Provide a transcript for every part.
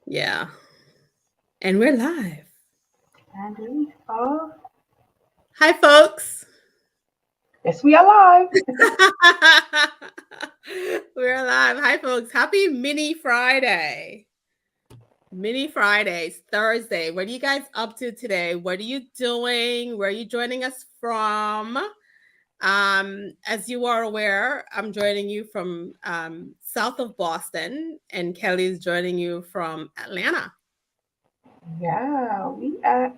Yeah. And we're live. And we are, Hi, folks. yes, we are live. We're live. Hi, folks. Happy Mini Friday. Mini Fridays, Thursday. What are you guys up to today? What are you doing? Where are you joining us from? As you are aware, I'm joining you from south of Boston, and Kelly's joining you from Atlanta. Yeah, we are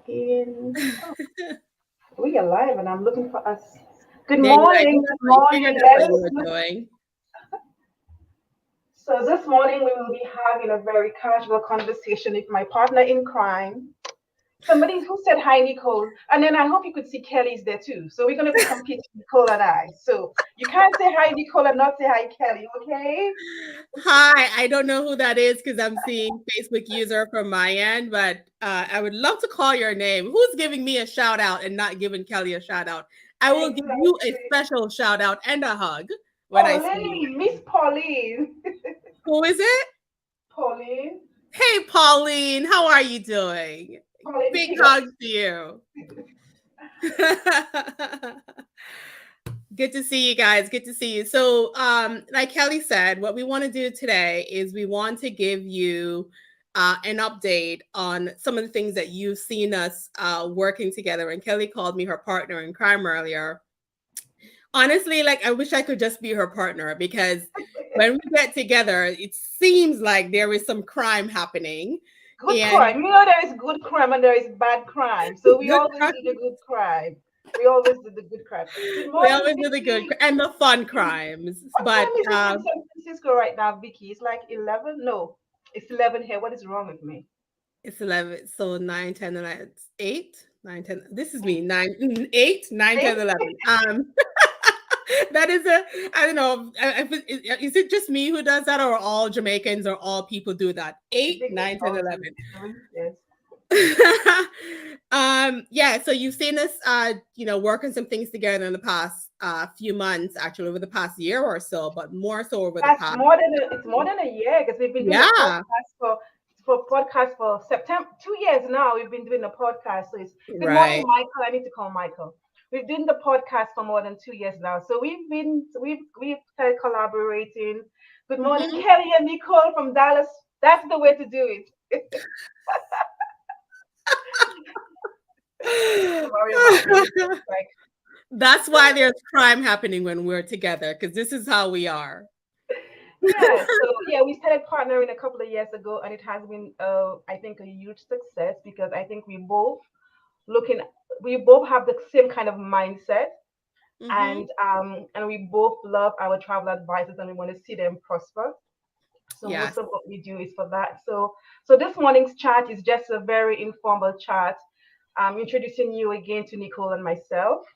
live and I'm looking for us. Good There you go. I morning, think good I figured morning. that's Let what you us were look. doing. So this morning we will be having a very casual conversation with my partner in crime. Somebody who said hi, Nicole. And then I hope you could see Kelly's there too. So we're going to be competing, Nicole and I. So you can't say hi, Nicole, and not say hi, Kelly, okay? Hi, I don't know who that is because I'm seeing Facebook user from my end, but I would love to call your name. Who's giving me a shout out and not giving Kelly a shout out? I will give you a Exactly. special shout out and a hug when I see you. Pauline, Miss Pauline. Who is it? Pauline. Hey, Pauline, how are you doing? Pauline Big Piggott. hugs to you. Good to see you guys. Good to see you. So, like Kelly said, what we want to do today is we want to give you an update on some of the things that you've seen us working together. And Kelly called me her partner in crime earlier. Honestly, like I wish I could just be her partner because when we get together, it seems like there is some crime happening. Good And crime. You know there is good crime and there is bad crime. So we good always crime, do the good crime. We always do the good crime. Good we morning, always do the good Vicky. and the fun crimes. What But time is it in San Francisco right now, Vicky? It's like 11? No, it's 11 here. What is wrong with me? it's 11. So 9, 10, 11, 8, 9, 10. This is me. Mm. 9, 8, 9, 10, Eight? 11. That is a, I don't know. Is it just me who does that or all Jamaicans or all people do that? I 8, think it's 9, 10, all 11. good. Yes. Yeah, so you've seen us working some things together in the past few months, actually over the past year or so, but more so over the That's past. it's more than a year because we've been doing a Yeah, podcast for September 2 years now. We've been doing a podcast. So it's good morning, right. Michael. I need to call Michael. We've been doing the podcast for more than 2 years now. So we've started collaborating. Good morning, Mhm. Kelly and Nicole from Dallas. That's the way to do it. Don't worry about me. It's like That's why there's crime happening when we're together, because this is how we are. yeah, so yeah, we started partnering a couple of years ago, and it has been, I think, a huge success because I think looking, we both have the same kind of mindset, Hmm. and we both love our travel advisors, and we want to see them prosper. So most Yes. of what we do is for that. So this morning's chat is just a very informal chat. I'm introducing you again to Nicole and myself.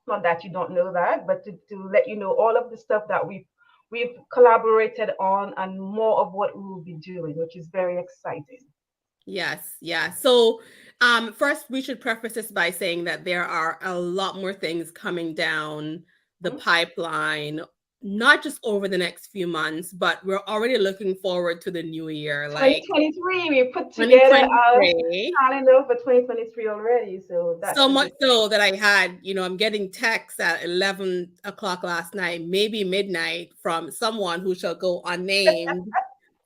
Not that you don't know that, but to let you know all of the stuff that we've collaborated on and more of what we will be doing, which is very exciting. Yes. Yeah. So, first, we should preface this by saying that there are a lot more things coming down the Mhm. pipeline, not just over the next few months, but we're already looking forward to the new year, like 2023, we put together our 2023. calendar for 2023 already, so that's So a much good thing. so that I had, I'm getting texts at 11 o'clock last night, maybe midnight, from someone who shall go unnamed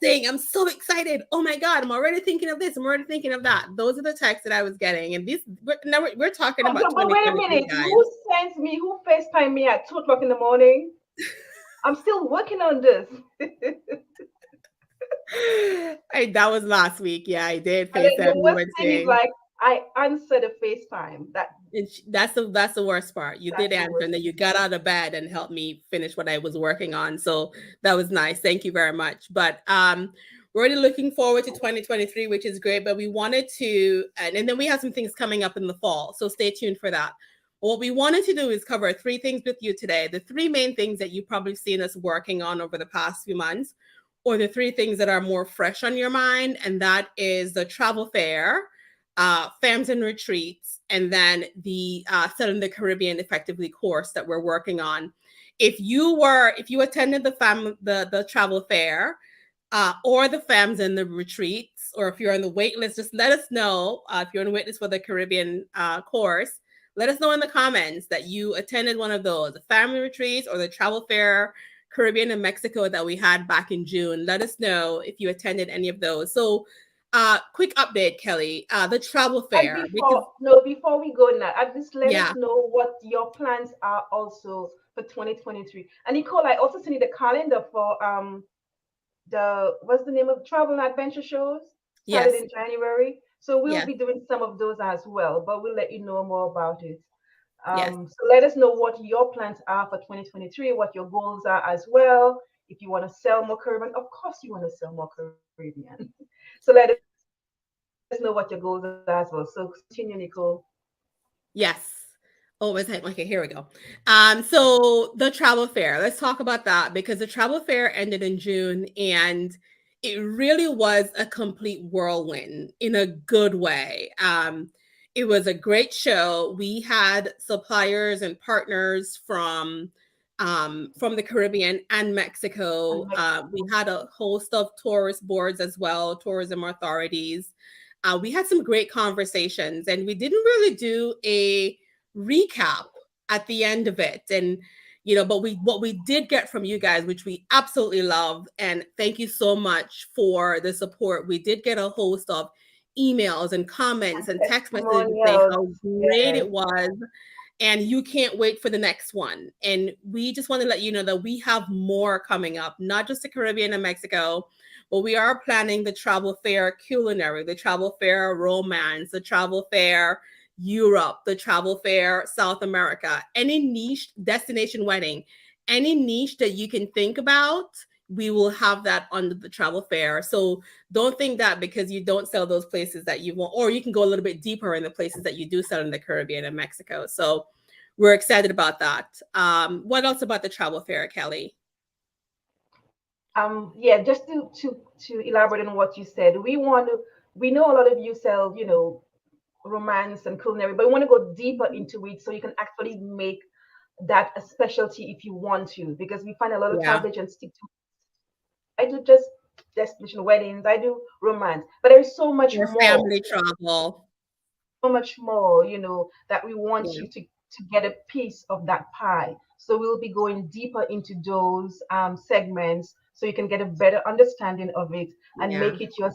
saying, I'm so excited. Oh my God, I'm already thinking of this. I'm already thinking of that. Those are the texts that I was getting. And we're talking about But wait a 2023, minute, guys. who FaceTime me at 2 o'clock in the morning? I'm still working on this. That was last week. Yeah, I did And then FaceTime the you worst and thing is saying, like I answered the FaceTime. that's the worst part. You did That's the answer, worst and then thing. you got out of bed and helped me finish what I was working on. So that was nice. Thank you very much. But we're already looking forward to 2023, which is great. But we wanted to, and then we have some things coming up in the fall. So stay tuned for that. What we wanted to do is cover three things with you today. The three main things that you've probably seen us working on over the past few months, or the three things that are more fresh on your mind, and that is the travel fair, FAMs and retreats, and then the Selling the Caribbean Effectively course that we're working on. If you attended the travel fair, or the FAMs in the retreats, or if you're on the wait list, just let us know. If you're on the wait list for the Caribbean course, let us know in the comments that you attended one of those, the family retreats or the travel fair, Caribbean and Mexico that we had back in June. Let us know if you attended any of those. So, quick update, Kelly, the travel And fair, because before we go now, at least let yeah, us know what your plans are also for 2023. And Nicole, I also sent you the calendar for the what's the name of travel and adventure shows started yes, in January. So we'll yes, be doing some of those as well, but we'll let you know more about it. yes. So let us know what your plans are for 2023, what your goals are as well. If you want to sell more Caribbean, of course you want to sell more Caribbean. So let us know what your goals are as well. So continue, Nicole. Yes. Oh, it's like, okay, here we go. So the travel fair, let's talk about that because the travel fair ended in June and it really was a complete whirlwind in a good way. It was a great show. We had suppliers and partners from the Caribbean and Mexico. And Mexico. We had a host of tourist boards as well, tourism authorities. We had some great conversations, and we didn't really do a recap at the end of it. And but what we did get from you guys, which we absolutely love, and thank you so much for the support. We did get a host of emails and comments And and text messages to say testimonials. how great Yes. it was and you can't wait for the next one. And we just want to let you know that we have more coming up, not just the Caribbean and Mexico, but we are planning the travel fair culinary, the travel fair romance, the travel fair Europe, the travel fair South America, any niche destination wedding, any niche that you can think about. We will have that on the travel fair. So don't think that because you don't sell those places that you want, or you can go a little bit deeper in the places that you do sell in the Caribbean and Mexico. So we're excited about that. What else about the travel fair, Kelly? Yeah, just to elaborate on what you said, we know a lot of you sell, romance and culinary, but we want to go deeper into it so you can actually make that a specialty if you want to, because we find a lot of Yeah, travel agents stick to, I do just destination weddings, I do romance, but there is so much your more. family travel. So much more, that we want Yeah, you to get a piece of that pie. So we'll be going deeper into those segments so you can get a better understanding of it and yeah, make it your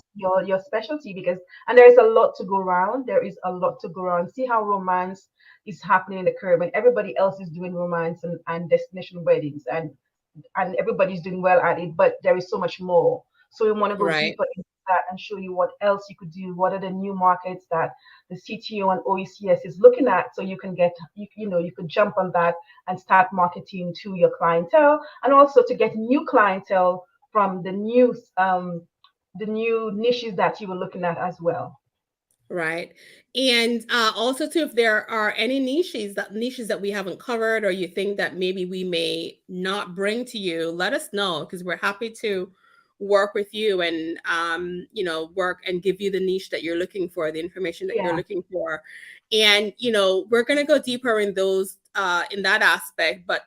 specialty, because and there is a lot to go around. There is a lot to go around. See how romance is happening in the Caribbean. Everybody else is doing romance and destination weddings, and everybody's doing well at it, but there is so much more. So we want to go right, deeper into that and show you what else you could do. What are the new markets that the CTO and OECS is looking at, so you can you could jump on that and start marketing to your clientele, and also to get new clientele from the new niches that you were looking at as well. right. And also too, if there are any niches that we haven't covered, or you think that maybe we may not bring to you, let us know because we're happy to work with you and work and give you the niche that you're looking for, the information that you're Yeah. looking for. And we're going to go deeper in those in that aspect, but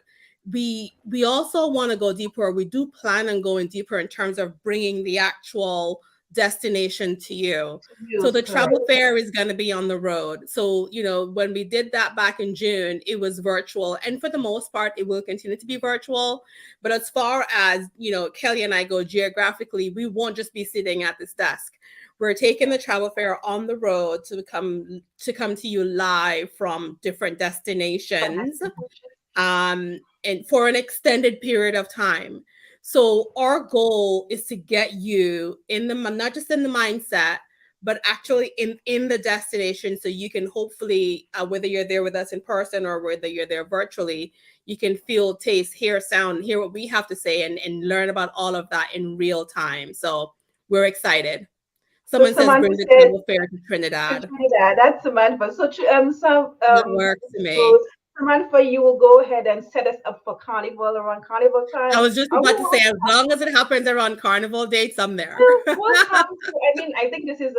we also want to go deeper. We do plan on going deeper in terms of bringing the actual destination to you. To So use, the correct. travel fair is going to be on the road. So, when we did that back in June, it was virtual. And for the most part, it will continue to be virtual. But as far as, Kelly and I go geographically, we won't just be sitting at this desk. We're taking the travel fair on the road to come to you live from different But destinations, destination. and for an extended period of time. So our goal is to get you in the not just in the mindset, but actually in the destination, so you can hopefully, whether you're there with us in person or whether you're there virtually, you can feel, taste, hear, sound, hear what we have to say, and learn about all of that in real time. So we're excited. So Someone says Samantha bring the said travel fair to to Trinidad. Trinidad. That's Samantha. So That works to so me. Samantha, you will go ahead and set us up for Carnival around Carnival I time. was just And we about to will say, as long as it happens around carnival dates, I'm there. we'll come to. I mean, I think this is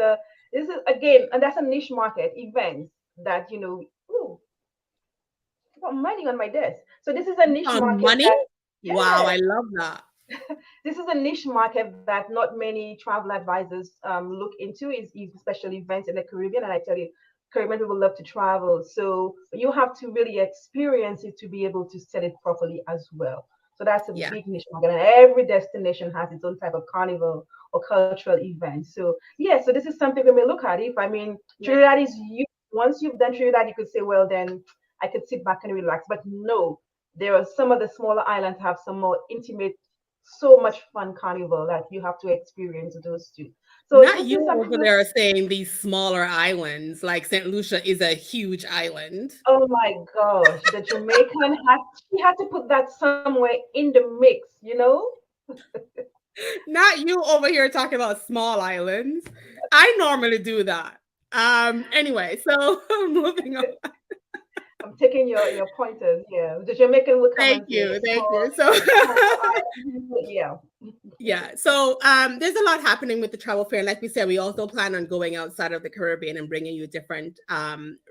again, and that's a niche market events that Ooh, I got money on my desk. So this is a niche On market money? that Wow, yeah. I love that. This is a niche market that not many travel advisors look into, is especially events in the Caribbean. And I tell you, Caribbean people love to travel. So you have to really experience it to be able to sell it properly as well. So that's a Yeah. big niche market. And every destination has its own type of carnival or cultural event. So yeah, so this is something we may look at. If I mean Yeah. Trinidad is you once you've done Trinidad, you could say, well then I could sit back and relax. But no, there are some of the smaller islands have some more intimate, so much fun carnival that you have to experience those two. So Not this is you something over there saying these smaller islands, like St. Lucia is a huge island. oh my gosh, the Jamaican had she had to put that somewhere in the mix, you know? Not you over here talking about small islands. I normally do that. Anyway, so moving on. I'm taking your pointers. Yeah, the Jamaican would come Thank and say you. Thank small, you. So small island. Yeah, yeah. So there's a lot happening with the travel fair. Like we said, we also plan on going outside of the Caribbean and bringing you different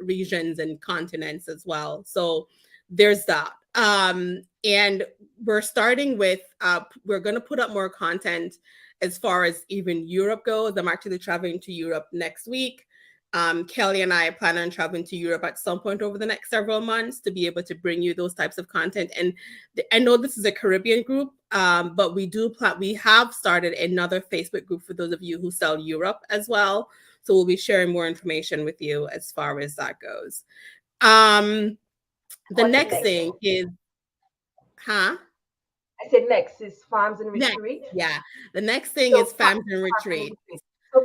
regions and continents as well. So there's that. And we're starting with we're going to put up more content as far as even Europe goes. I'm actually traveling to Europe next week. Kelly and I plan on traveling to Europe at some point over the next several months to be able to bring you those types of content. And I know this is a Caribbean group, but we do plan. We have started another Facebook group for those of you who sell Europe as well. So we'll be sharing more information with you as far as that goes. Um, the what's next next? thing is, huh? I said next is farms and Next, retreat. yeah. The next thing So is families and retreat.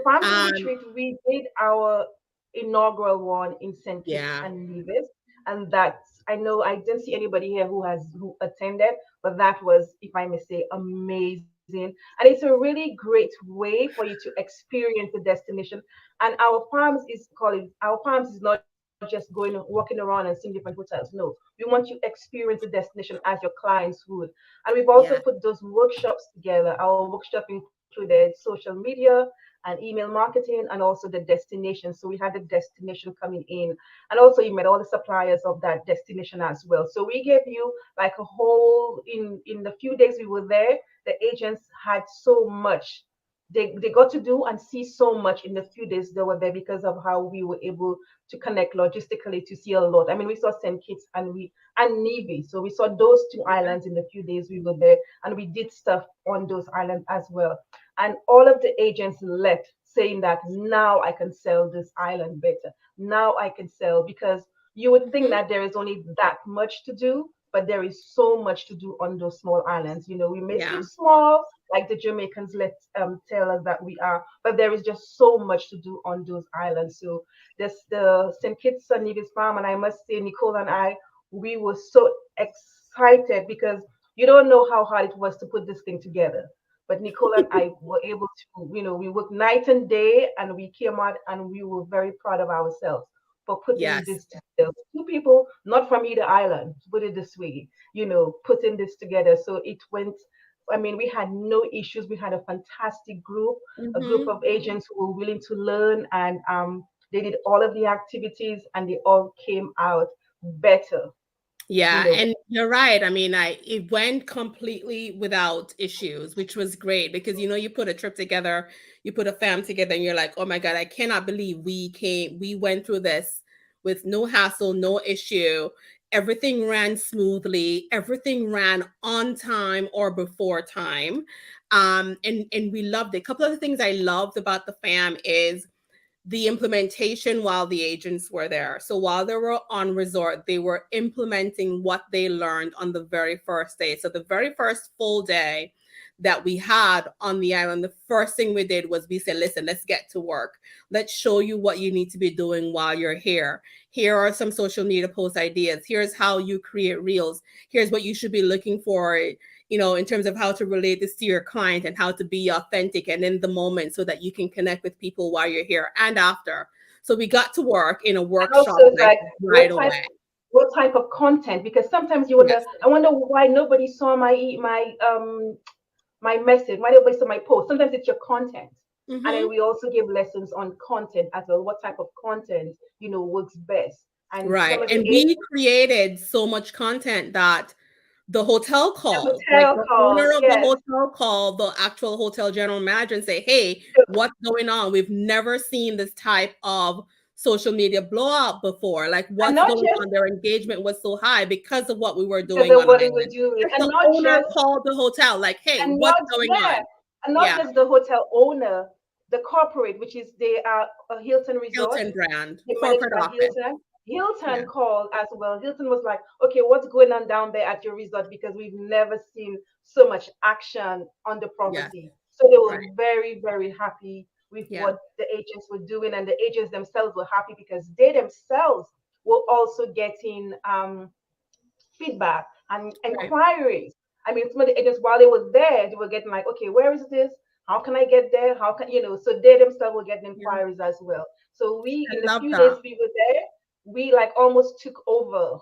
farms and Um, retreat, we did our inaugural one in St. Kitts yeah, and Nevis, and that's I know I didn't see anybody here who attended, but that was, if I may say, amazing. And it's a really great way for you to experience the destination. And our farms is not just going walking around and seeing different hotels. No, we want you experience the destination as your clients would. And we've also yeah. put those workshops together. Our workshop included social media and email marketing and also the destination. So we had the destination coming in. And also you met all the suppliers of that destination as well. So we gave you like a whole in the few days we were there, the agents had so much they got to do and see so much in the few days they were there because of how we were able to connect logistically to see a lot. I mean, we saw St. Kitts and Nevis, so we saw those two Okay. islands in the few days we were there, and we did stuff on those islands as well. And all of the agents left saying that now I can sell this island better. Now I can sell because you would think Hmm. that there is only that much to do, but there is so much to do on those small islands. You know, we may seem Yeah. small, like the Jamaicans let tell us that we are, but there is just so much to do on those islands. So this the St. Kitts and Nevis farm, and I must say, Nicole and I, we were so excited because you don't know how hard it was to put this thing together. But Nicole and I were able to, we worked night and day, and we came out, and we were very proud of ourselves for putting Yes. this together. Two people, not from either island, put it this way, putting this together. So it went. I mean, we had no issues. We had a fantastic group, a group Hmm. of agents who were willing to learn, and they did all of the activities, and they all came out better. You Yeah, know, and you're right. I mean, I it went completely without issues, which was great because you put a trip together, you put a fam together, and you're like, oh my God, I cannot believe we went through this with no hassle, no issue. Everything ran smoothly, everything ran on time or before time. And we loved it. A couple of the things I loved about the fam is the implementation while the agents were there. So while they were on resort, they were implementing what they learned on the very first day. So the very first full day that we had on the island, the first thing we did was we said, listen, let's get to work. Let's show you what you need to be doing while you're here. Here are some social media post ideas. Here's how you create reels. Here's what you should be looking for, in terms of how to relate this to your client and how to be authentic and in the moment so that you can connect with people while you're here and after. So we got to work in a and also workshop it's like like right away. what type of content? Because sometimes you wonder, Yes. I wonder why nobody saw my message, why nobody saw my post. Sometimes it's your content. And then Hmm. we also give lessons on content as well, what type of content, works best. And some Right. of the And agents, we created so much content that the hotel The calls, like hotel the owner calls, of the yes. hotel call the actual hotel general manager and say, hey, what's going on? We've never seen this type of social media blowout before. Like, And what's not going just on? Their engagement was so high because of what we were because doing of on our what we were end. doing, If the owner called the hotel, like, hey, and what's not going yeah, on? and not Yeah, just the hotel owner, the corporate, which is they are a Hilton Resort, Hilton brand, they managed corporate by office. Hilton. Yeah, Hilton called as well. Hilton was like, okay, what's going on down there at your resort? Because we've never seen so much action on the yes, property. So they right. were very, very happy with Yeah, what the agents were doing, and the agents themselves were happy because they themselves were also getting feedback and right. inquiries. I mean, some of the agents, while they were there, they were getting like, okay, where is this? How can I get there? How can, so they themselves were getting Yeah, inquiries as well. So we, I in the love few days that. we were there, we like almost took over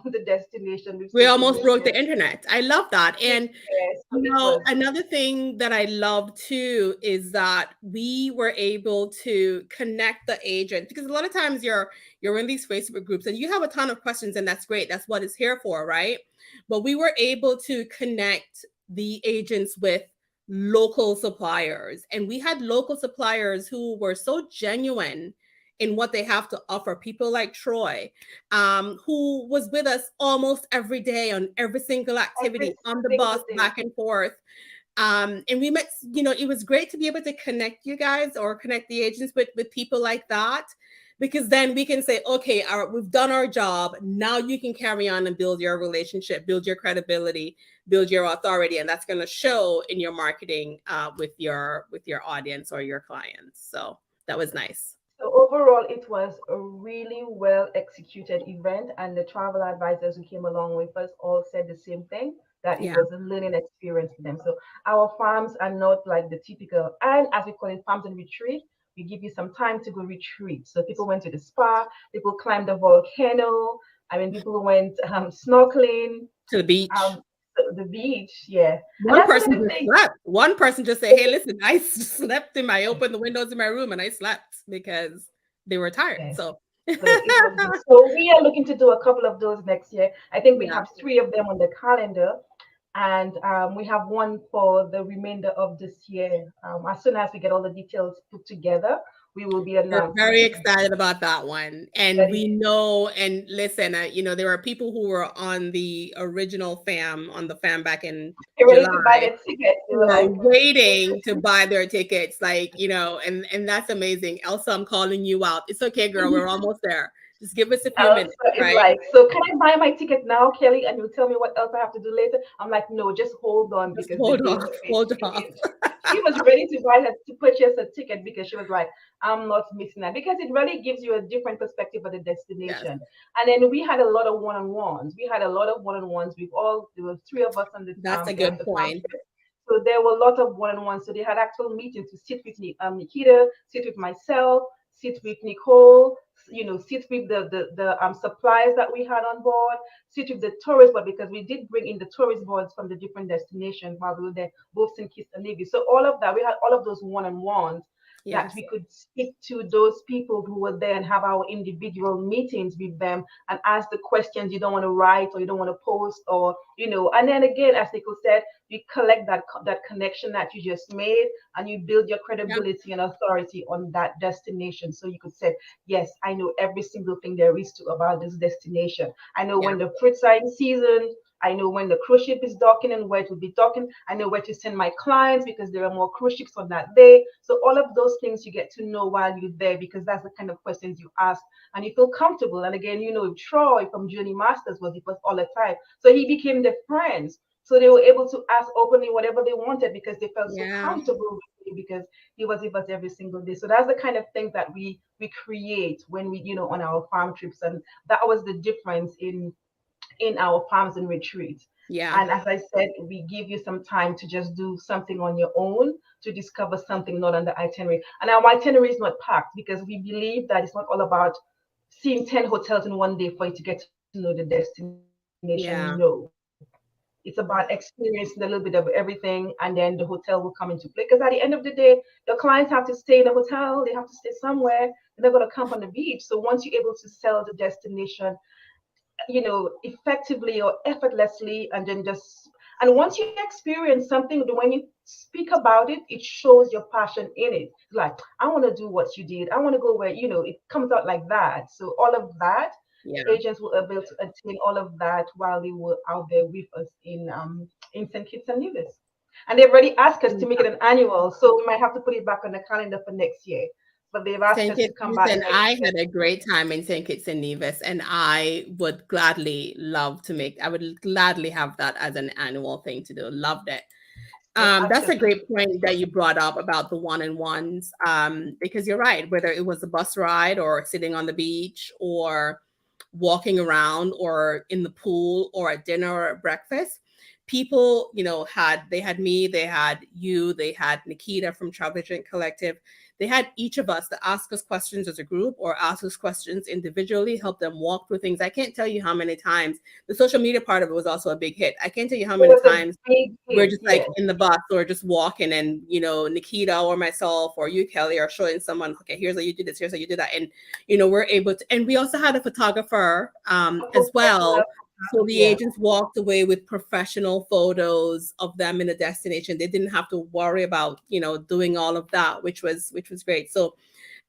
the destination with We social almost broke media. the internet. I love that. And Yes, so it was another thing that I love too is that we were able to connect the agent because a lot of times you're in these Facebook groups and you have a ton of questions and that's great. That's what it's here for, right? But we were able to connect the agents with local suppliers and we had local suppliers who were so genuine in what they have to offer. People like Troy, who was with us almost every day on every single every activity on the bus single day. back and forth. And we met, it was great to be able to connect you guys or connect the agents with people like that, because then we can say, okay, we've done our job. Now you can carry on and build your relationship, build your credibility, build your authority, and that's going to show in your marketing with your audience or your clients. So that was nice. So overall, it was a really well executed event, and the travel advisors who came along with us all said the same thing, that it Yeah, was a learning experience for them. So our farms are not like the typical, and as we call it, farms and retreat. We give you some time to go retreat. So people went to the spa, people climbed the volcano. I mean, people went snorkeling, to the beach. um, the beach, yeah. And One that's one person of the just things. slept. One person just said, "Hey, listen, I slept in my opened the windows in my room and I slept because they were tired." Yes. So So it was good. So we are looking to do a couple of those next year. I think we yeah, have three of them on the calendar, and we have one for the remainder of this year. As soon as we get all the details put together, we will be we're announcing very them. excited about that one. And Ready? we know, and listen, there are people who were on the original on the fam back in They're ready to buy July their tickets. They were who are like, waiting to buy their tickets, like, and that's amazing. Elsa, I'm calling you out. It's okay, girl. We're almost there. Just give us a few Elsa minutes, is right? like, so can I buy my ticket now, Kelly? And you tell me what else I have to do later? I'm like, no, just hold on Just because the hold dates off, are fixed. hold off. She was ready to purchase a ticket because she was like, I'm not missing that, because it really gives you a different perspective of the Yes, destination. And then we had a lot of one-on-ones. We had a lot of one-on-ones. There were three of us on that's a good the farm point. trip. So there were a lot of one-on-ones. So they had actual meetings to sit with Nikita, sit with myself, sit with Nicole, sit with the suppliers that we had on board, sit with the tourist board, because we did bring in the tourist boards from the different destinations while we were there, both St. Kitts and Nevis. So all of that, we had all of those one-on-ones that Yes. we could speak to those people who were there and have our individual meetings with them and ask the questions you don't want to write or you don't want to post, or and then again, as Nicole said, you collect that connection that you just made, and you build your Yeah. credibility and authority on that destination. So you could say, yes, I know every single thing there is to about this destination. I know Yeah. when the fruits are in season. I know when the cruise ship is docking and where it will be docking. I know where to send my clients because there are more cruise ships on that day. So all of those things you get to know while you're there, because that's the kind of questions you ask and you feel comfortable. And again, Troy from Journey Masters was all the time. So he became their friends. So they were able to ask openly whatever they wanted because they felt so Yeah. comfortable with him, because he was with us every single day. So that's the kind of things that we create when we, on our farm trips. And that was the difference in our farms and retreats. Yeah. And as I said, we give you some time to just do something on your own, to discover something not on the itinerary. And our itinerary is not packed because we believe that it's not all about seeing 10 hotels in one day for you to get to know the destination. No, Yeah. it's about experiencing a little bit of everything, and then the hotel will come into play. Because at the end of the day, the clients have to stay in a hotel, they have to stay somewhere, and they're going to camp on the beach. So once you're able to sell the destination effectively or effortlessly, and then just, and once you experience something, when you speak about it, it shows your passion in it. Like, I want to do what you did, I want to go where, it comes out like that. So all of that, Yeah. the agents were able to attain all of that while they were out there with us in St. Kitts and Nevis. And they've already asked us to make it an annual, so we might have to put it back on the calendar for next year. But they've asked St. us to Kitts, come back listen, next I year. had a great time in St. Kitts and Nevis, and I would gladly love to make, I would gladly have that as an annual thing to do. Loved it. Oh, That's a absolutely. great point that you brought up about the one-on-ones, because you're right. Whether it was a bus ride or sitting on the beach or walking around or in the pool or at dinner or at breakfast, people, they had me, they had you, they had Nikita from Travel Agent Collective. They had each of us to ask us questions as a group or ask us questions individually, help them walk through things. I can't tell you how many times the social media part of it was also a big hit. I can't tell you how It many was a times big we're hit, just like yes. in the bus or just walking and Nikita or myself or you, Kelly, are showing someone, okay, here's how you do this, here's how you do that. And we're able to, and we also had a photographer A as professional, well. So the yeah. agents walked away with professional photos of them in the destination. They didn't have to worry about doing all of that, which was great. So,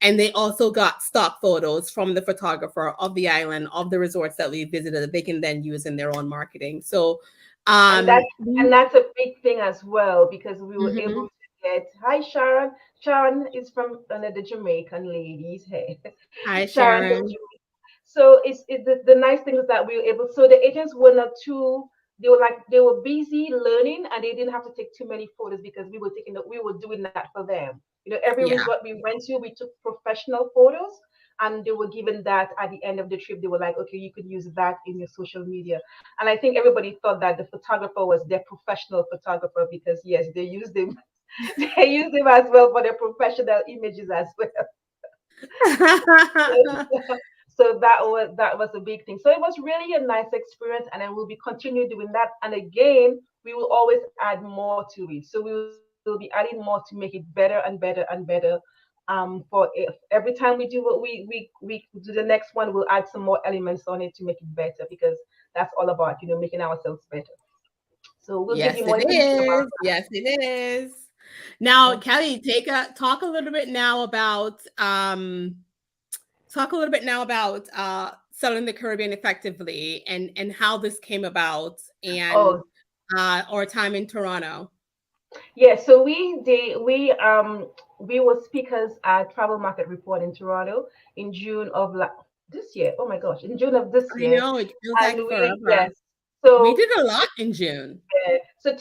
and they also got stock photos from the photographer of the island, of the resorts that we visited, that they can then use in their own marketing. So And that and we, that's a big thing as well, because we were able mhm. to get, hi Sharon. Sharon is from the Jamaican ladies. Hey. Hi, Sharon from Sharon. Jamaica. So the nice thing is that we were able, so the agents were not too, they were busy learning, and they didn't have to take too many photos because we were doing that for them. Every Yeah. resort we went to, we took professional photos, and they were given that at the end of the trip. They were like, okay, you could use that in your social media. And I think everybody thought that the photographer was their professional photographer, because yes, they used him, they used him as well for their professional images as well. So that was a big thing. So it was really a nice experience, and then we'll be continue doing that. And again, we will always add more to it. So we will be adding more to make it better and better and better. For every time we do what we do the next one, we'll add some more elements on it to make it better, because that's all about making ourselves better. So we'll give you Yes, more it information about is. Yes, it is. Now, that. Kelly, talk a little bit now about selling the Caribbean effectively and how this came about and Oh, our time in Toronto. yeah, so we were speakers at Travel Market Report in Toronto in June of this year. Oh my gosh, in June of this I year, know it feels and like we forever. yes. We So did a lot in June. so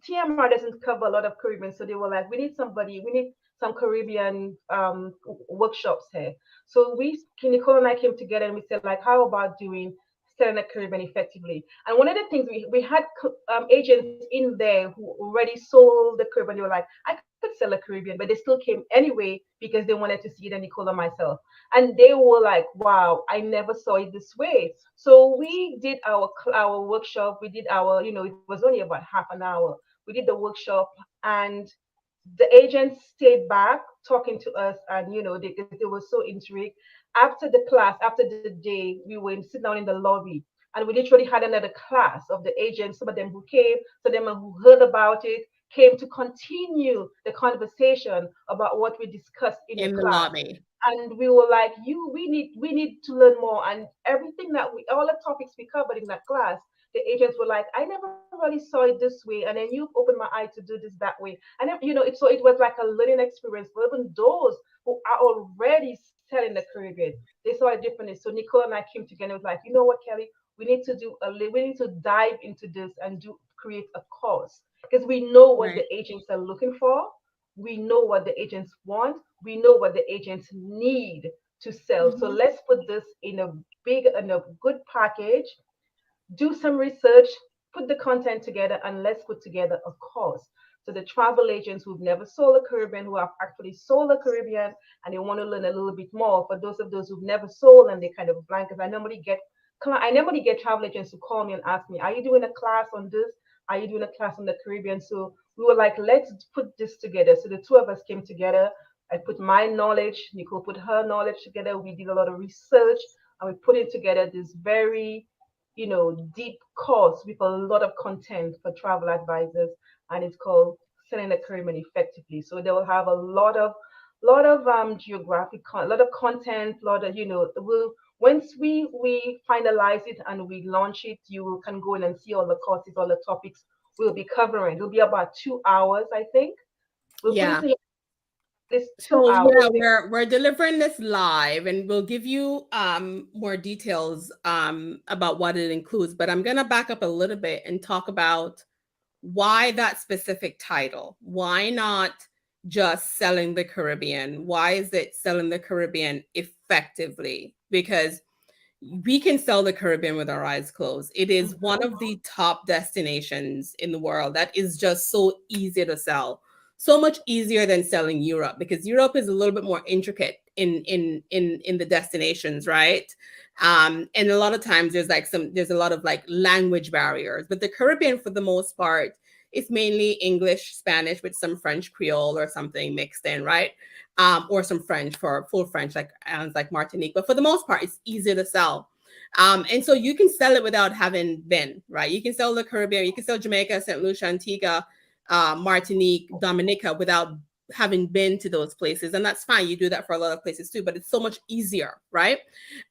TMR doesn't cover a lot of Caribbean, so they were like, we need some Caribbean workshops here. So Nicole and I came together and we said, like, how about doing selling the Caribbean effectively? And one of the things, we had agents in there who already sold the Caribbean. They were like, I could sell the Caribbean, but they still came anyway because they wanted to see the Nicole and myself. And they were like, wow, I never saw it this way. So we did our workshop. We did it was only about half an hour. We did the workshop, and the agents stayed back talking to us, and they were so intrigued. After the class, after the day, we were sitting down in the lobby, and we literally had another class of the agents, some of them who came, some of them who heard about it, came to continue the conversation about what we discussed in the In the class. lobby. And we were like, we need to learn more. And everything that we all the topics we covered in that class, the agents were like, I never really saw it this way, and then you opened my eye to do this that way. And then, it was like a learning experience for even those who are already selling the Caribbean. They saw it differently. So Nicole and I came together and was like, you know what, Kelly, we need to dive into this and create a course, because we know what Right. the agents are looking for, we know what the agents want, we know what the agents need to sell. So Mhm. let's put this in a good package, do some research, put the content together, and let's put together a course. So the travel agents who've never sold the Caribbean, who have actually sold the Caribbean, and they want to learn a little bit more. For those who've never sold and they kind of blank, because I normally get travel agents who call me and ask me, "Are you doing a class on this? Are you doing a class on the Caribbean?" So we were like, let's put this together. So the two of us came together. I put my knowledge, Nicole put her knowledge together. We did a lot of research. and we put it together this very, deep course with a lot of content for travel advisors, and it's called Selling the Caribbean Effectively. So they will have a lot of geographic, a lot of content, a lot of, will once we finalize it and we launch it, you can go in and see all the courses, all the topics we'll be covering. It'll be about 2 hours, I think. We'll put it Yeah. in this two So hours. yeah, we're delivering this live, and we'll give you more details about what it includes. But I'm gonna back up a little bit and talk about why that specific title. Why not just selling the Caribbean? Why is it selling the Caribbean effectively? Because we can sell the Caribbean with our eyes closed. It is one Mhm. of the top destinations in the world that is just so easy to sell. So much easier than selling Europe, because Europe is a little bit more intricate in the destinations, right? And a lot of times there's a lot of like language barriers, but the Caribbean for the most part is mainly English, Spanish with some French Creole or something mixed in, right? Or some French for full French, like islands like Martinique. But for the most part, it's easy to sell. And so you can sell it without having been, right? You can sell the Caribbean, you can sell Jamaica, St. Lucia, Antigua, Martinique, Dominica without having been to those places. And that's fine. You do that for a lot of places too, but it's so much easier, right?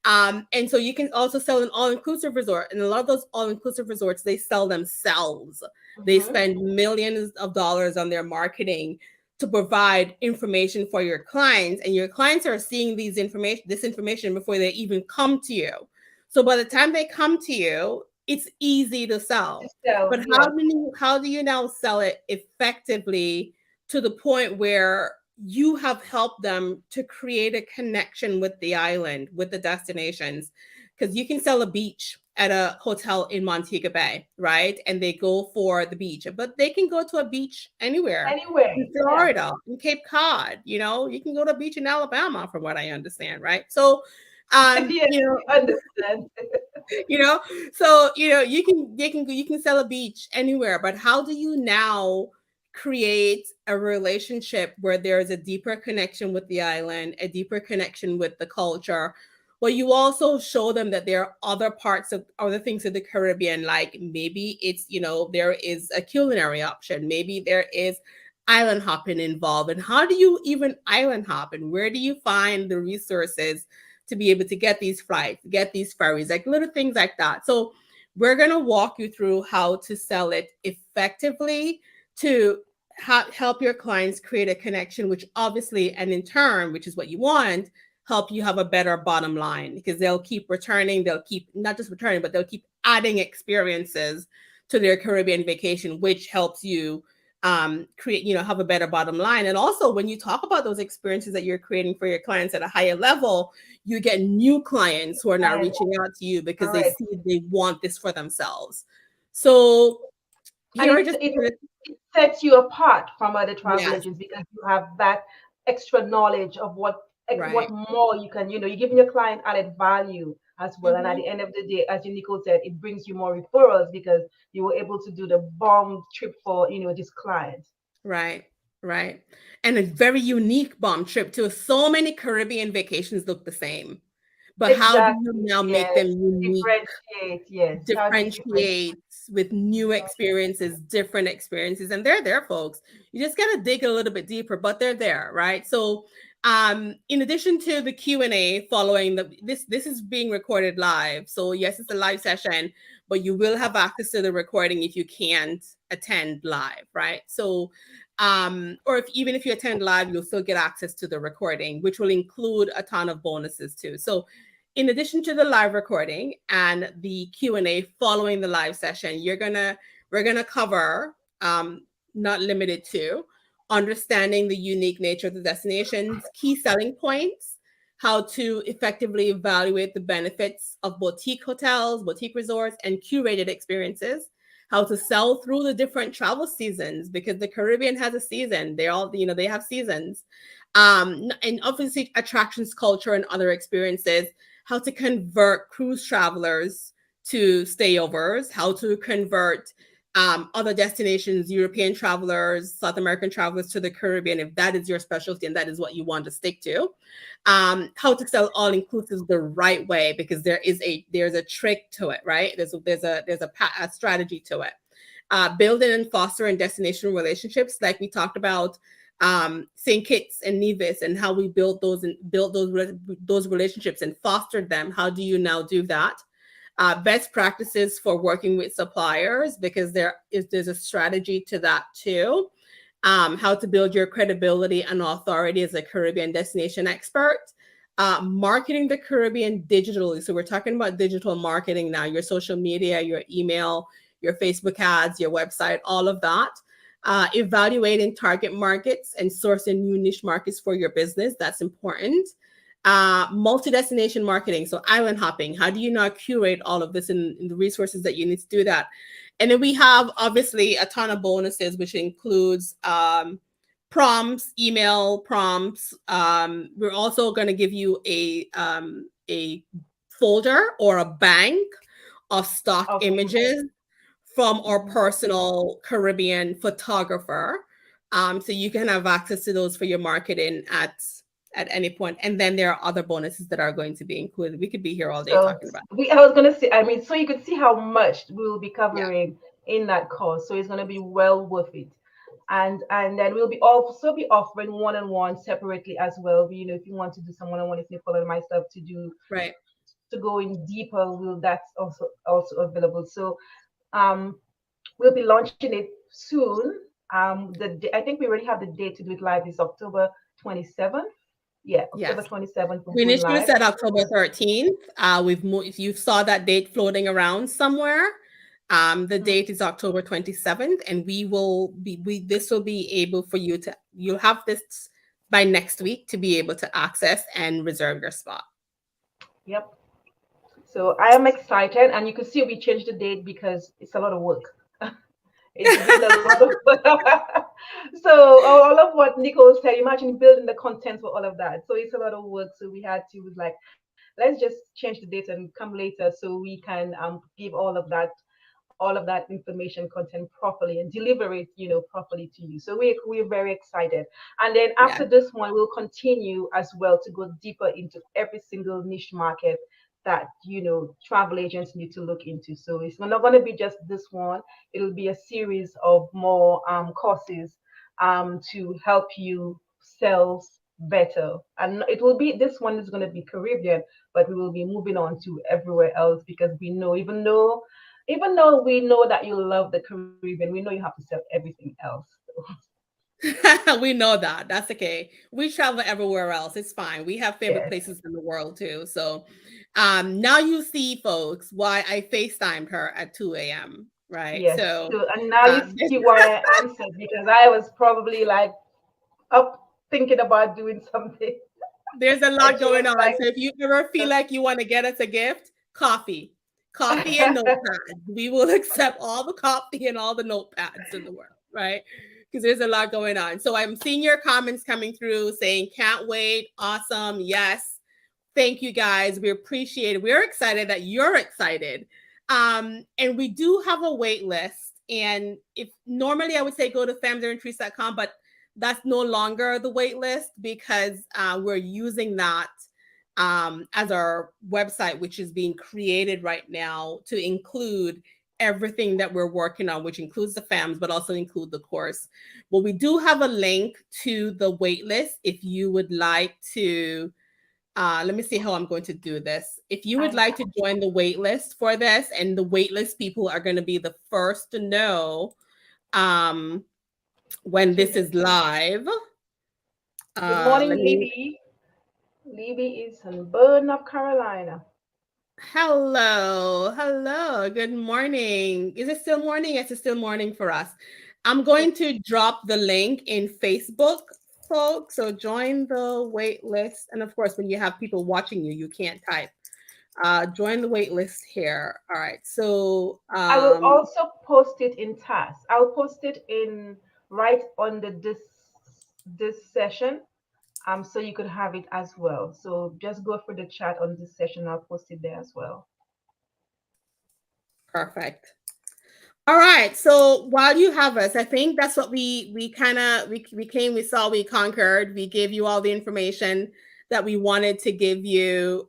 And so you can also sell an all-inclusive resort. And a lot of those all-inclusive resorts, they sell themselves. They Mhm. spend millions of dollars on their marketing to provide information for your clients, and your clients are seeing this information before they even come to you. So by the time they come to you, it's easy to sell. But So yes, how do you now sell it effectively to the point where you have helped them to create a connection with the island, with the destinations? Because you can sell a beach at a hotel in Montego Bay, right? And they go for the beach, but they can go to a beach anywhere in anyway, yeah. Florida, in Cape Cod. You can go to a beach in Alabama, from what I understand, right? So, Yes, I understand. you know so you can sell a beach anywhere, but how do you now create a relationship where there's a deeper connection with the island, a deeper connection with the culture, but you also show them that there are other parts of other things of the Caribbean, like maybe there is a culinary option, maybe there is island hopping involved, and how do you even island hop, and where do you find the resources to be able to get these flights, get these ferries, like little things like that. So we're going to walk you through how to sell it effectively to help your clients create a connection, which obviously, and in turn, which is what you want, help you have a better bottom line, because they'll keep returning. They'll keep not just returning, but they'll keep adding experiences to their Caribbean vacation, which helps you create, have a better bottom line. And also, when you talk about those experiences that you're creating for your clients at a higher level, you get new clients who are now And reaching out to you because they right, see they want this for themselves. So and here are just it sets you apart from other travel yes, agents because you have that extra knowledge of what right. more you can, you're giving your client added value as well. And at Hmm. the end of the day, as you Nicole said, it brings you more referrals because you were able to do the bomb trip for this client. Right, right. And a very unique bomb trip too. So many Caribbean vacations look the same, but how do you Exactly. now make them Yes. unique, Differentiate. Yes. How do you differentiate? differentiates with new experiences, different experiences, and they're there, folks. You just got to dig a little bit deeper, but they're there, right? So, in addition to the Q&A following this is being recorded live. So yes, it's a live session, but you will have access to the recording if you can't attend live, right? So, or if you attend live, you'll still get access to the recording, which will include a ton of bonuses too. So in addition to the live recording and the Q&A following the live session, we're gonna cover, not limited to, understanding the unique nature of the destinations, key selling points, how to effectively evaluate the benefits of boutique hotels, boutique resorts, and curated experiences, how to sell through the different travel seasons, because the Caribbean has a season. They all, they have seasons. And obviously attractions, culture, and other experiences, how to convert cruise travelers to stayovers, how to convert other destinations, European travelers, South American travelers to the Caribbean, if that is your specialty and that is what you want to stick to. How to sell all inclusives the right way, because there's a trick to it, right? There's a strategy to it. Building and fostering destination relationships, like we talked about, St. Kitts and Nevis, and how we built those relationships and fostered them. How do you now do that? Best practices for working with suppliers, because there's a strategy to that too. How to build your credibility and authority as a Caribbean destination expert. Marketing the Caribbean digitally. So we're talking about digital marketing now, your social media, your email, your Facebook ads, your website, all of that. Evaluating target markets and sourcing new niche markets for your business. That's important. Multi-destination marketing. So island hopping. How do you now curate all of this in the resources that you need to do that? And then we have obviously a ton of bonuses, which includes prompts, email prompts. We're also going to give you a folder or a bank of stock images from our personal Caribbean photographer. So you can have access to those for your marketing at any point. And then there are other bonuses that are going to be included. We could be here all day So talking about I was gonna say, I mean, so you could see how much we will be yeah. covering in that course. So it's gonna be well worth it. And then we'll be also be offering one-on-one separately as well. You know, if you want to do some one-on-one with Nicole and myself Right. to go in deeper, that's also available. So um we'll be launching it soon. I think we already have the date to do it live is October 27th. Yeah, October Yes. 27th we're We going initially live. said October 13th. We've moved, if you saw that date floating around somewhere, the Mm. date is October 27th, and this will be able for you to, you'll have this by next week to be able to access and reserve your spot. Yep. So I am excited, and you can see we changed the date because it's a lot of work. It's been a lot of so all of what Nicole said. Imagine building the content for all of that. So it's a lot of work. So we had to was like, let's just change the date and come later so we can give all of that information content properly and deliver it, properly to you. So we're very excited. And then Yeah. after this one, we'll continue as well to go deeper into every single niche market that travel agents need to look into. So it's not going to be just this one. It'll be a series of more courses to help you sell better. And it will be, this one is going to be Caribbean, but we will be moving on to everywhere else, because we know, even though we know that you love the Caribbean, we know you have to sell everything else. We know that. That's okay. We travel everywhere else. It's fine. We have favorite Yes, places in the world too. So now you see, folks, why I FaceTimed her at 2 a.m. Right. yes. So So, and now you see why I answered, because I was probably like up thinking about doing something. there's a And lot she was going on. like, So if you ever feel like you want to get us a gift, coffee and notepads. We will accept all the coffee and all the notepads in the world, right? Because there's a lot going on. So I'm seeing your comments coming through saying, can't wait. Awesome. Yes. Thank you guys. We appreciate it. We're excited that you're excited. And we do have a wait list. And if normally I would say go to famsandtrees.com, but that's no longer the wait list, because we're using that as our website, which is being created right now to include everything that we're working on, which includes the FAMs, but also include the course. Well, we do have a link to the wait list if you would like to. Let me see how I'm going to do this. If you would I like to join the wait list for this, and the wait list people are going to be the first to know um, when to this the is live. good morning, Let me Libby. Libby is in Burn, North Carolina. Hello. Good morning. Is it still morning? Yes, it's still morning for us. I'm going to drop the link in Facebook, folks. So join the wait list. And of course, when you have people watching you, you can't type. Join the wait list here. All right. So I will also post it in tasks. I'll post it in right under this session, so you could have it as well. So just go through the chat on this session. I'll post it there as well. perfect. All right. So while you have us, I think that's what we kind of we came, we saw, we conquered. We gave you all the information that we wanted to give you.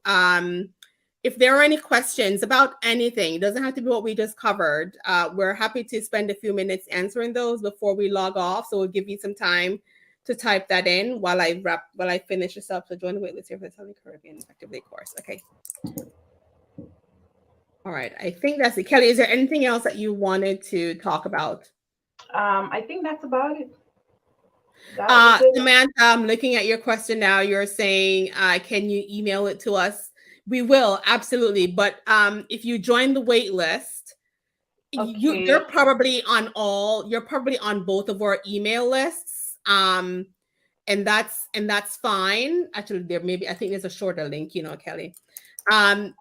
If there are any questions about anything, it doesn't have to be what we just covered. We're happy to spend a few minutes answering those before we log off. So we'll give you some time to type that in while I finish this up. So join the waitlist here for the Southern Caribbean Effectively course. Okay. All right. I think that's it. Kelly, is there anything else that you wanted to talk about? I think that's about it. That was it. Samantha, I'm looking at your question now. You're saying, can you email it to us? We will, absolutely. But if you join the wait list, Okay. you're probably on both of our email lists. And that's fine. Actually, there maybe I think there's a shorter link, Kelly.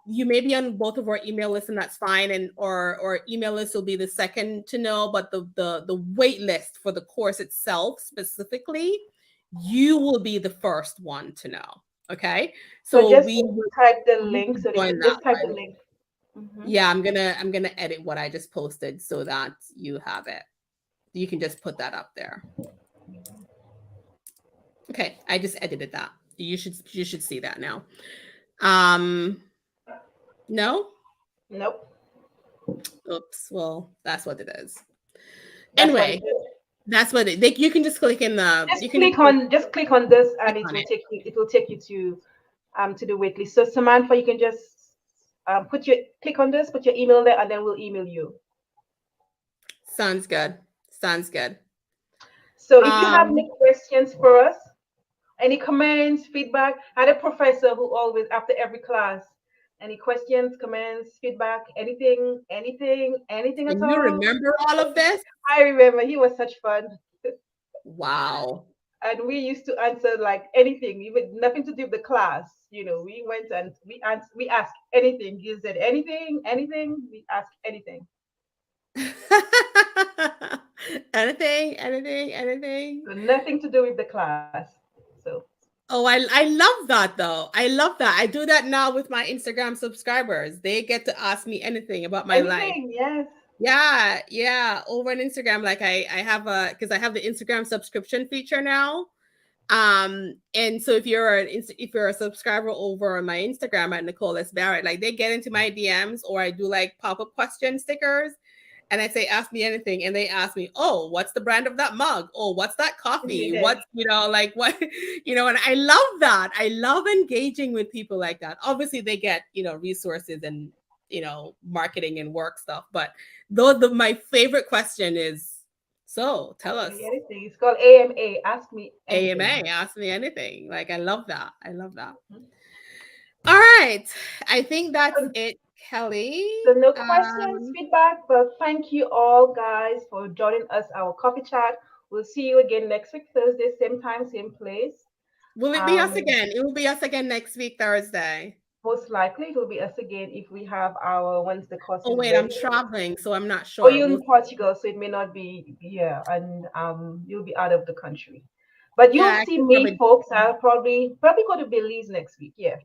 You may be on both of our email lists, and that's fine. And or email list will be the second to know, but the wait list for the course itself specifically, you will be the first one to know. Okay, So so just we will type the you link. can So join that just type the one. link. Hmm. Yeah, I'm gonna edit what I just posted so that you have it. You can just put that up there. Okay, I just edited that. You should see that now. No? Nope. Oops. Well, that's what it is. That's what it Anyway, is. that's what you can just click in the Just you can click on this, click and it on will it. take you to the waitlist. So Samantha, you can just click on this, put your email there, and then we'll email you. Sounds good. Sounds good. So if you have any Um, questions for us, any comments, feedback, I had a professor who always after every class, any questions, comments, feedback, anything at and you all. remember all of this? I remember he was such fun. Wow. And we used to answer like anything, even nothing to do with the class. We went and we asked anything. He said anything. We asked anything. Anything. So nothing to do with the class. So Oh, I love that though. I love that. I do that now with my Instagram subscribers. They get to ask me anything about my life. anything, yes. Yeah, yeah. Over on Instagram, like I have because I have the Instagram subscription feature now. And so if you're a subscriber over on my Instagram at Nicole S. Barrett, like they get into my DMs, or I do like pop-up question stickers, and I say, ask me anything, and they ask me, oh, what's the brand of that mug? Oh, what's that coffee? Yeah. What's, like what, and I love that. I love engaging with people like that. Obviously they get, resources and, marketing and work stuff, but my favorite question is, so tell Ask us. me anything. It's called AMA. Ask me anything. AMA, ask me anything. Like I love that. I love that. Mhm. All right. I think that's So, it, Kelly. so no questions, Um, feedback, but thank you all guys for joining us, our coffee chat. We'll see you again next week, Thursday, same time, same place. will it be us Um, again? It will be us again next week, Thursday. Most likely it will be us again if we have our once the course Oh is wait, I'm ready. traveling, so I'm not Or sure. you're We'll in Portugal, so it may not be here, and you'll be out of the country. But yeah, you'll I see can me, probably folks. I'll probably go to Belize next week. Yeah,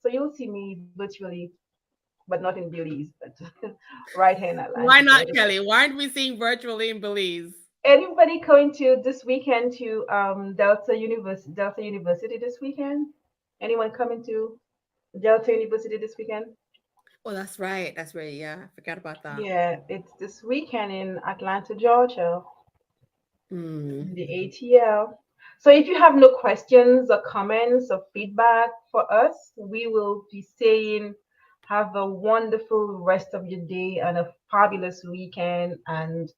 so you'll see me virtually, but not in Belize, but right here in why Atlanta. So not, Kelly? Why aren't we seeing virtually in Belize? anybody going to this weekend to Delta University this weekend? Anyone coming to Delta University this weekend? Oh, that's right. That's right. Yeah, I forgot about that. Yeah, it's this weekend in Atlanta, Georgia, Hmm. in the ATL. So if you have no questions or comments or feedback for us, we will be saying have a wonderful rest of your day and a fabulous weekend, and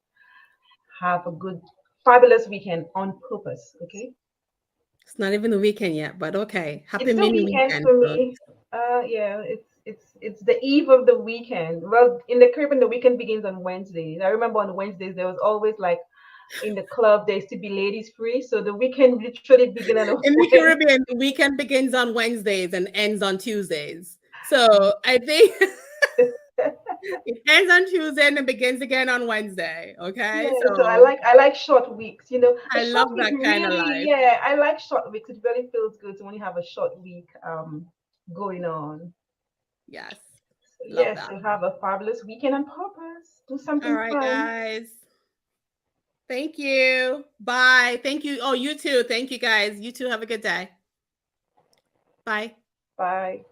have a good fabulous weekend on purpose. Okay. It's not even the weekend yet, but okay. Happy It's the mini weekend weekend, for folks. me. Yeah, it's the eve of the weekend. Well, in the Caribbean, the weekend begins on Wednesdays. I remember on Wednesdays there was always like in the club there used to be ladies free, so the weekend literally began on a In the Wednesday. Caribbean, the weekend begins on Wednesdays and ends on Tuesdays. So I think it ends on Tuesday and it begins again on Wednesday. Okay. Yeah, so I So like I like short weeks. A I short love week that kind of really, life. yeah, I like short weeks. It really feels good to when you have a short week going on. Yes. Love Yes, that. so have a fabulous weekend on purpose. Do All something right, fun. guys. Thank you. Bye. Thank you. Oh, you too. Thank you, guys. You too. Have a good day. Bye. Bye.